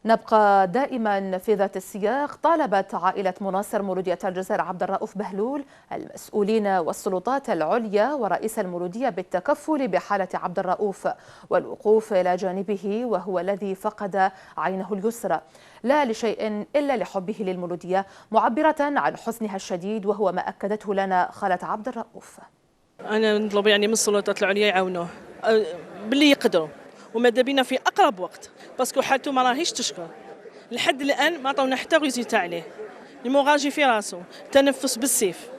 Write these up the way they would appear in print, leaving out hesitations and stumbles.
نبقى دائما في ذات السياق. طالبت عائلة مناصر مولودية الجزائر عبد الرؤوف بهلول المسؤولين والسلطات العليا ورئيس المولودية بالتكفل بحالة عبد الرؤوف والوقوف إلى جانبه وهو الذي فقد عينه اليسرى، لا لشيء إلا لحبه للمولودية، معبرة عن حزنها الشديد، وهو ما أكدته لنا خالة عبد الرؤوف. أنا نطلب من السلطات العليا يعاونوه باللي يقدروا، وماذا بينا في أقرب وقت، باسكو حالته ما راهيش تشكر. لحد الآن ما عطاونا حتى ريزيتا عليه، المغاجي في راسه، تنفس بالسيف.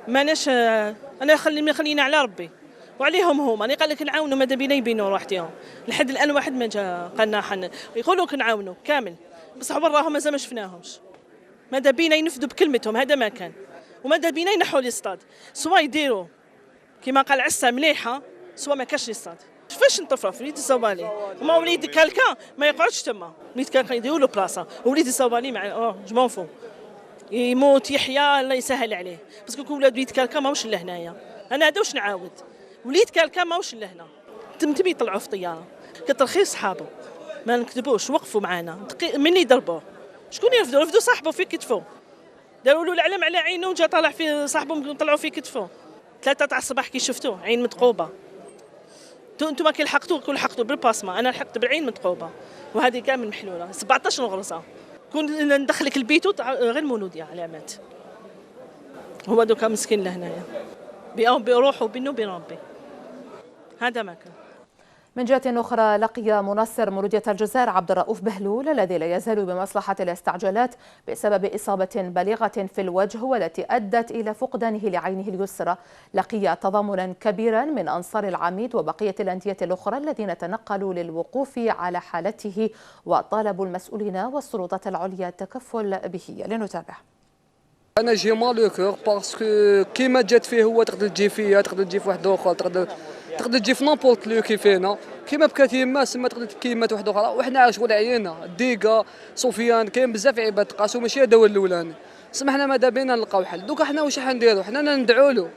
ماناش أنا خلينا على ربي وعليهم هما. أنا قال لك نعاونوا، ماذا بينا يبينوا روحتهم. لحد الآن واحد ما جا قالنا حنا يقولوا كنعاونوا كامل، بصح وراهم مازال ما شفناهمش. ماذا بينا ينفذوا بكلمتهم، هذا ما كان. وماذا بينا ينحوا الاستاد، سواء يديروا كما قال عسى مليحه، سواء ما كاش الاستاد. كيفاش نطفرف وليد الصوبالي؟ وما وليد كالكا ما يقعدش تما، وليد كالكا يديروا له بلاصه، وليد الصوبالي مع جمون فو يموت يحيا الله يسهل عليه، باسكو كل ولاد وليد كالكا ماهوش لهنايا. انا هذا واش نعاود، وليد كالكا ماهوش لهنا. تبي يطلعوا في طياره كتر خير صحابه، ما نكذبوش، وقفوا معنا من اللي ضربوه. شكون يرفدوا صاحبه في كتفه، داروا له العلم على عينه وجا طالع في صاحبه طلعوا في كتفه. 3 تاع الصباح كي شفتوه عين متقوبه. انتم كي لحقتوا بالباسما، انا لحقت بالعين متقوبه، وهذه كامل محلوله 17 غرزه. كون ندخلك البيت غير مولوديه علامات. هو دوكا مسكين لهنايا بروحه وبينه وبين ربي، هذا ما كان. من جهة أخرى، لقي مناصر مولودية الجزائر عبد الرؤوف بهلول الذي لا يزال بمصلحة الاستعجالات بسبب إصابة بالغة في الوجه والتي أدت إلى فقدانه لعينه اليسرى، لقي تضامنا كبيرا من أنصار العميد وبقية الأندية الأخرى الذين تنقلوا للوقوف على حالته وطالبوا المسؤولين والسلطات العليا التكفل به. لنتابع. انا جي مالو كور باسكو كيما جات فيه هو تقدر تجي فيا، تقدر تجي في واحد اخر، تقدر تجي في نابورت لو كيفينا، كيما بكات يما سما تقدر كيما واحد اخرى. وحنا شغل عيينا ديكا سفيان، كاين بزاف عباد تقاسوا ماشي هذا هو الاولاني. سمحنا ماذا بينا نلقاو حل. دوكا حنا واش راح نديرو؟ حنا ندعوا له،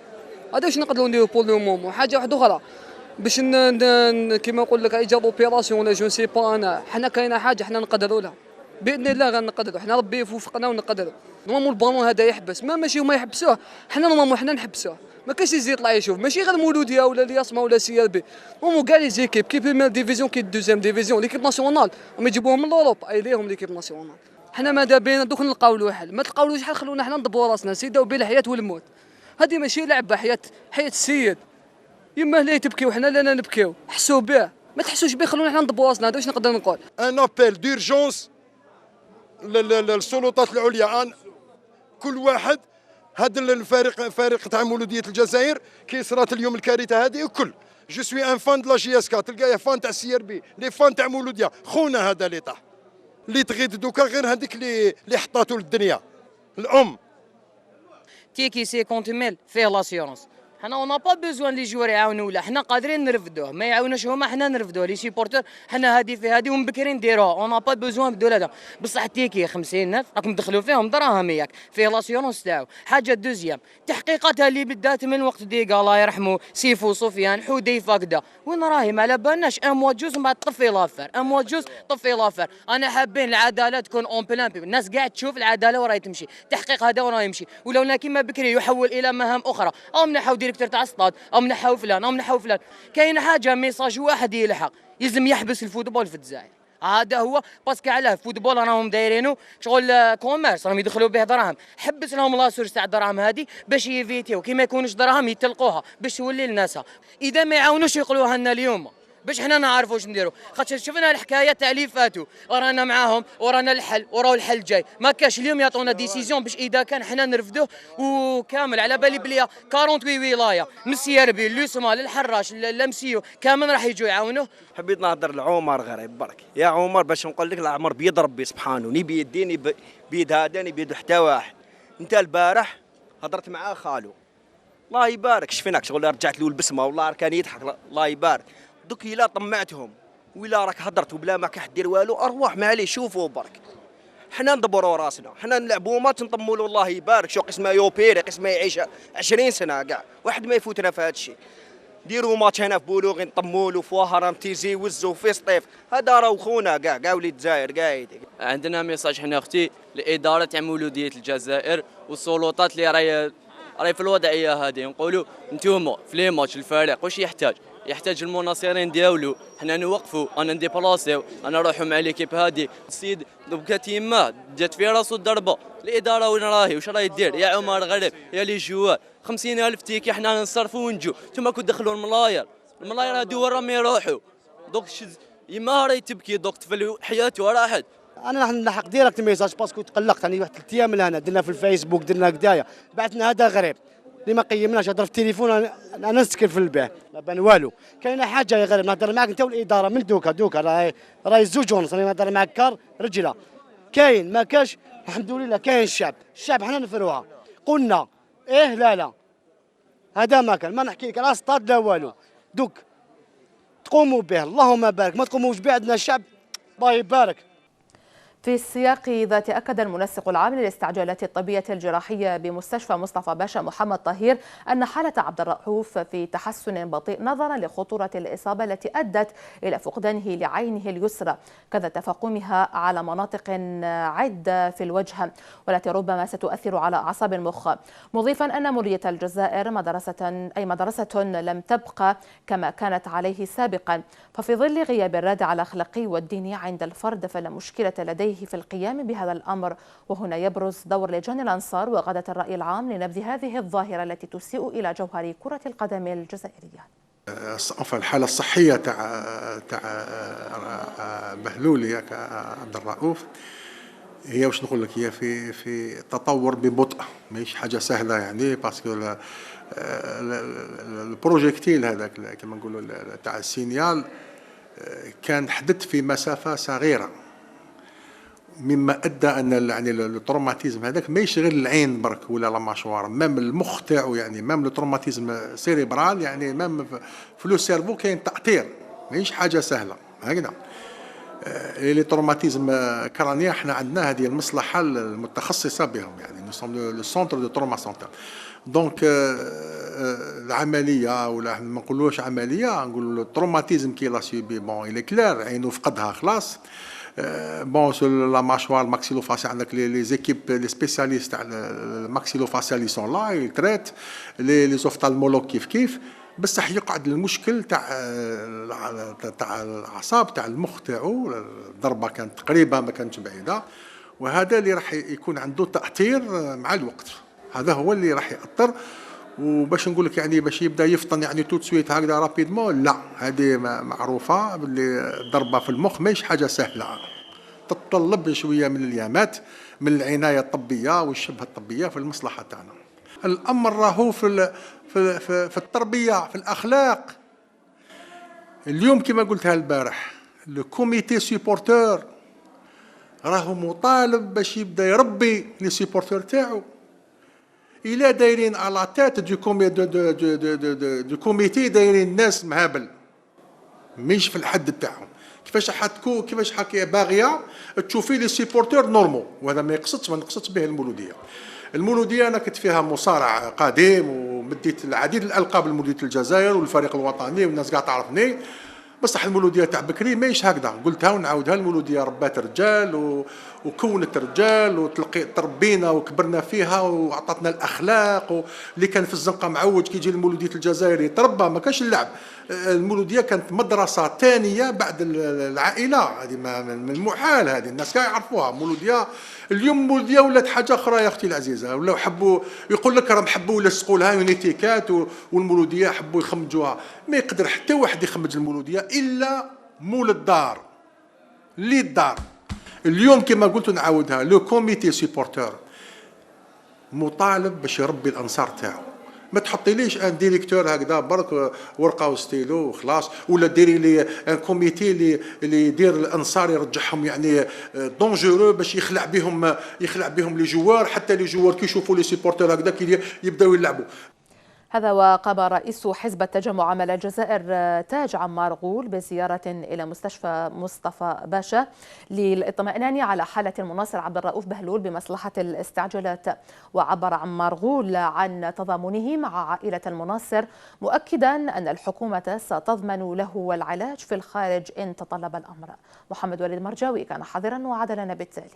هذا واش نقدروا نديرو بور لو مومون. حاجه واحده اخرى باش كيما نقول لك ايجا اوبيراسيون ولا جو سي با، انا حنا كاينه حاجه حنا نقدروا لها باذن الله، غنقدروا حنا، ربي يوفقنا ونقدروا. نورمال البالون هذا يحبس، ماشي هما يحبسوه، حنا نورمال حنا نحبسوه. ما كاينش يزيد يطلع يشوف، ماشي غير مولوديه ولا الياسما ولا سي ار بي، نورمال كاع لي زيكيب كي بريمير ديفيزيون كي دوزيام ديفيزيون ليكيب ناسيونال هما يجيبوهم من اوروب اي ليهم ليكيب ناسيونال. حنا ماذا بينا دوك نلقاو له حل، ما تلقاولوش حل، خلونا حنا ندبروا راسنا نسيداو بين الحياه والموت. هذه ماشي لعبه، حياه السيد. يما لا تبكي وحنا لا نبكيو، حسوا به، ما تحسوش به، خلونا حنا ندبروا راسنا. هذا واش نقدر نقول. ان ابيل ديرجونس للسلطات العليا، كل واحد هذا الفريق تاع مولوديه الجزائر كي صرات اليوم الكارثه هذه الكل. جو سوي ان فان دو لا جي اس كا، تلقاه فان تاع السي ار بي، لي فان تاع مولوديه. خونا هذا اللي طاح، اللي تغيد دوكا غير هذيك اللي حطاتو للدنيا الام. تيكي 50,000 فيه لاسيورونس. حنا اون با بوزوان لي جوار يعاونوا، ولا حنا قادرين نرفدوه، ما يعاونوش هما حنا نرفدوه. لي سيبورتور حنا هادي في هادي ومن بكري نديروها، اون با بوزوان بدول هذا. بصح تيكي 50,000 راكم تدخلوا فيهم دراهم، ياك فيه لاسيورونس تاعو. حاجه دوزيام تحقيقاتها اللي بدات من وقت ديكا الله يرحمه سيفو سفيان حذيفه كدا، وين راهي ما على بالناش. ان موا جوز من بعد طفي لافير، ان موا جوز طفي لافير. انا حابين العداله تكون اون بلان، الناس قاعد تشوف العداله وراهي تمشي، تحقيق هذا وراه يمشي. ولو كيما بكري يحول الى مهام اخرى، او منحوا ديريكتور تاع الصطاد، او منحوا فلان او منحوا فلان. كاين حاجه ميساج واحد يلحق، يلزم يحبس الفوتبول في الجزائر. هذا هو باسكو علاه الفوتبول راهم دايرينو شغل كوميرس، راهم يدخلوا به دراهم. حبس لهم لاسورس تاع الدراهم هذه باش يفيتيو كي ما يكونوش دراهم يتلقوها باش تولي لناسها. اذا ما يعاونوش يقولوها لنا اليوم باش حنا نعرفوا واش نديروا، خاطر شفنا الحكايه تاع اللي فاتوا ورانا معاهم ورانا الحل وراو الحل جاي. ما كاش اليوم يعطونا ديسيزيون باش اذا كان حنا نرفدوه وكامل. على بالي بلي 48 ولايه من السيربي للسما للحراش للمسيو كامل راح يجوا يعاونوه. حبيت نهضر لعمر غريب برك. يا عمر باش نقول لك العمر بيد ربي سبحانه، ني بيديني بيد هذا ني بيد حتى واحد. انت البارح هضرت معاه خالو الله يبارك، شفناك شغل رجعت له البسمه والله كان يضحك الله يبارك. دوك الا طمعتهم ولا راك هضرت وبلا ما كحدير والو، ارواح معليش شوفوا برك. حنا ندبروا راسنا، حنا نلعبوا ماتش نطموا له الله يبارك. شو قسمه يوبيري قسمه يعيش 20 سنه كاع، واحد ما يفوتنا في هذا الشيء. ديروا ماتش هنا في بولوغ نطموا له في وهران تيزي وزو في سطيف، هذا راهو خونا كاع وليد الجزائر قايد. عندنا ميساج حنا اختي لاداره تاع مولوديه الجزائر والسلطات اللي راهي في الوضعيه هذه، نقولوا نتوما في لي ماتش الفريق واش يحتاج المناصرين ديالو، حنا نوقفوا، انا نديبلاسيو، انا نروحوا مع ليكيب هذه. السيد بكات يما جات في راسو الضربه، الاداره وين راهي واش راهي دير يا عمر غريب يا لي جوار 50,000 تيكي حنا نصرفوا ونجو، نتوما كون دخلوا الملاير هادو راهم يروحوا دوك يما راهي تبكي دوك طفل حياته راحت. انا نلحق ديريكت ميساج باسكو تقلقت، يعني واحد 3 ايام لهنا درنا في الفيسبوك درنا هكذايا، بعثنا هذا غريب اللي ما قيمناش، هضر في التليفون انا نسكر في الباه ما بان والو. كاينه حاجه يا غريب نهضر معاك انت والاداره من دوكا راهي زوج ونص، راني نهضر معاك كار رجله كاين ما كاش. الحمد لله كاين الشعب حنا نفروها، قلنا ايه لا هذا ما كان، ما نحكي لك لا سطاد لا والو، دوك تقوموا به اللهم بارك، ما تقوموش به عندنا الشعب الله يبارك. في السياق ذات أكد المنسق العام للاستعجالات الطبية الجراحية بمستشفى مصطفى باشا محمد طهير أن حالة عبد الرؤوف في تحسن بطيء نظرا لخطورة الإصابة التي أدت إلى فقدانه لعينه اليسرى، كذا تفاقمها على مناطق عدة في الوجه والتي ربما ستؤثر على أعصاب المخ، مضيفا أن مولودية الجزائر مدرسة لم تبقى كما كانت عليه سابقا، ففي ظل غياب الرادع الأخلاقي والديني عند الفرد فلا مشكلة لديه في القيام بهذا الأمر. وهنا يبرز دور لجان الأنصار وغدة الرأي العام لنبذ هذه الظاهرة التي تسيء إلى جوهر كرة القدم الجزائرية. الحالة الصحية تاع بهلول يا عبد الرؤوف هي واش نقول لك، هي في تطور ببطء، ماهيش حاجة سهلة يعني، باسكو البروجيكتيل هذاك كما نقولوا تاع السينيال كان حدث في مسافة صغيرة، مما ادى ان يعني التروماتيزم هذاك ما يشغل العين برك ولا لا ماشوار، مام المخ تاعو يعني مام التروماتيزم سيريبرال يعني مام في لو سيرفو كاين تأثير، ماهيش حاجه سهله هكذا. لي تروماتيزم كرانيا احنا عندنا هذه المصلحه المتخصصه بهم، يعني نو سوم لو سونتر دو تروما سونتر، دونك العمليه ولا ما نقولوش عمليه، نقولوا التروماتيزم كي لا سيبي بون الي كلير عينو فقدها خلاص. بون سو لا ماشوار الماكسيلوفاسيال عندك لي زيكيب لي سبيسياليست تاع الماكسيلوفاسيال لي سون لا يتريت لي زوفتالمولوج كيف بصح يقعد المشكل تاع الاعصاب تاع المخ تاعو، الضربه كانت قريبه ما كانتش بعيده، وهذا اللي راح يكون عنده تاثير مع الوقت، هذا هو اللي راح ياثر. وباش نقول لك يعني باش يبدا يفطن يعني تو سويت هكذا رابيدمون، لا هذه معروفه باللي الضربه في المخ ماهيش حاجه سهله، تتطلب شويه من الايامات من العنايه الطبيه والشبه الطبيه في المصلحه تاعنا. الامر راهو في التربيه في الاخلاق. اليوم كما قلتها البارح لو كوميتي سيبورتور راهو مطالب باش يبدا يربي لي سيبورتور تاعو، إلا دايرين على تات دو كوميتي دايرين ناس مهابل مش في الحد تاعهم، كيفاش حكي باغيه تشوفي لي سيبورتور نورمال، وهذا ما نقصدش به المولوديه انا كنت فيها مصارع قديم ومديت العديد الالقاب لمولوديه الجزائر والفريق الوطني والناس قاع تعرفني، بصح المولوديه تاع بكري ماهيش هكذا، قلتها ونعاودها، المولوديه ربات رجال وكونت رجال تربينا وكبرنا فيها وعطتنا الاخلاق، اللي كان في الزنقه معوج كي يجي المولوديه الجزائري تربى ما كانش اللعب. المولوديه كانت مدرسه ثانيه بعد العائله، هذه من المحال، هذه الناس كاع يعرفوها. مولوديه اليوم مولوديه ولات حاجه اخرى يا اختي العزيزه، ولاو حبوا يقول لك راهم حبوا يلصقوا لها يونيتيكات والمولوديه حبوا يخمجوها، ما يقدر حتى واحد يخمج المولوديه الا مول الدار اللي الدار. اليوم كما قلت نعاودها، لو كوميتي سيبورتور مطالب باش يربي الانصار تاعو، ما تحطيليش ان ديريكتور هكذا برك ورقه وستيلو وخلاص، ولا ديري لي ان كوميتي اللي يدير الانصار يرجعهم يعني دونجورو باش يخلع بهم لي جوار، حتى لي جوار كي يشوفوا لي سيبورتور هكذا كي يبداو يلعبوا. هذا وقام رئيس حزب التجمع عمل الجزائر تاج عمار غول بزيارة إلى مستشفى مصطفى باشا للاطمئنان على حالة المناصر عبد الرؤوف بهلول بمصلحة الاستعجالات. وعبر عمار غول عن تضامنه مع عائلة المناصر، مؤكدا أن الحكومة ستضمن له العلاج في الخارج إن تطلب الأمر. محمد وليد مرجاوي كان حاضرا وعاد لنا بالتالي.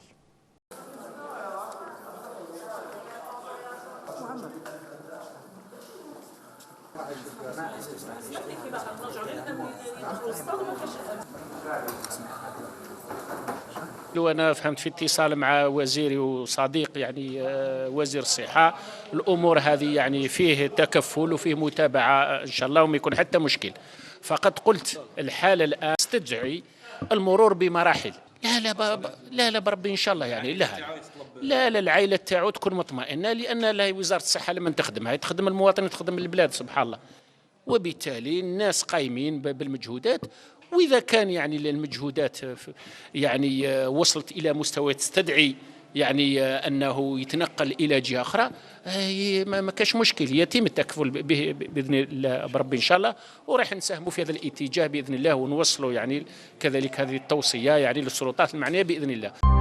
أنا فهمت في اتصال مع وزيري وصديق يعني وزير الصحة، الأمور هذه يعني فيه تكفل وفيه متابعة إن شاء الله وما يكون حتى مشكل. فقد قلت الحالة الآن تستدعي المرور بمراحل. لا بربي إن شاء الله يعني لا العائلة تاعو تكون مطمئنة، لأن وزارة الصحة لما تخدمها تخدم المواطن تخدم البلاد سبحان الله، وبالتالي الناس قايمين بالمجهودات. وإذا كان يعني المجهودات يعني وصلت إلى مستوى تستدعي يعني أنه يتنقل إلى جهة أخرى، ما كاش مشكل، يتم التكفل بإذن الله بربي إن شاء الله، وراح نساهموا في هذا الاتجاه بإذن الله ونوصلوا يعني كذلك هذه التوصية يعني للسلطات المعنية بإذن الله.